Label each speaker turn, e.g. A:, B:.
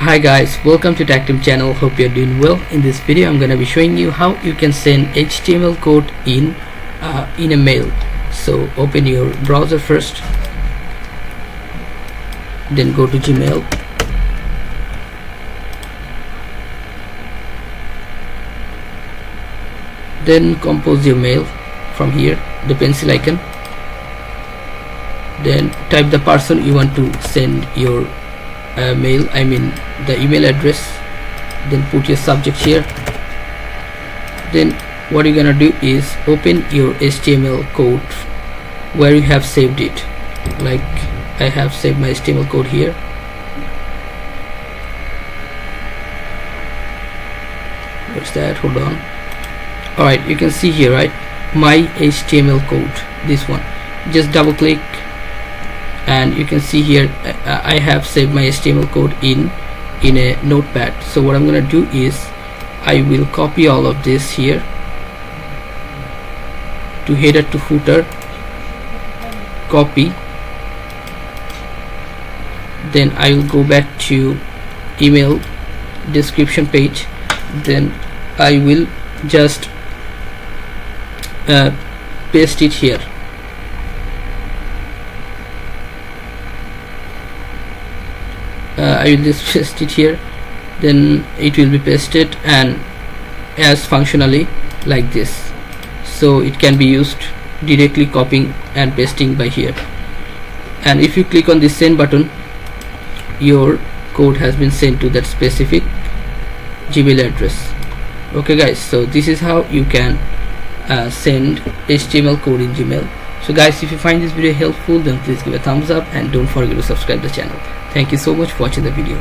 A: Hi guys, welcome to TechTeam channel. Hope you're doing well. In this video I'm gonna be showing you how you can send HTML code in a mail. So open your browser first, then go to Gmail, then compose your mail from here, the pencil icon, then type the person you want to send your mail, I mean the email address, then put your subject here. Then what you're gonna do is open your HTML code where you have saved it. Like I have saved my HTML code here. What's that? Hold on. Alright, you can see here, right, my HTML code, this one. Just double click and you can see here I have saved my HTML code in a notepad. So what I'm gonna do is I will copy all of this here to header to footer, copy, then I will go back to email description page, then I will just paste it here. I will just paste it here, then it will be pasted and as functionally like this, so it can be used directly copying and pasting by here. And if you click on the send button, your code has been sent to that specific Gmail address. Okay guys, so this is how you can send HTML code in Gmail. So guys, if you find this video helpful, then please give a thumbs up and don't forget to subscribe the channel. Thank you so much for watching the video.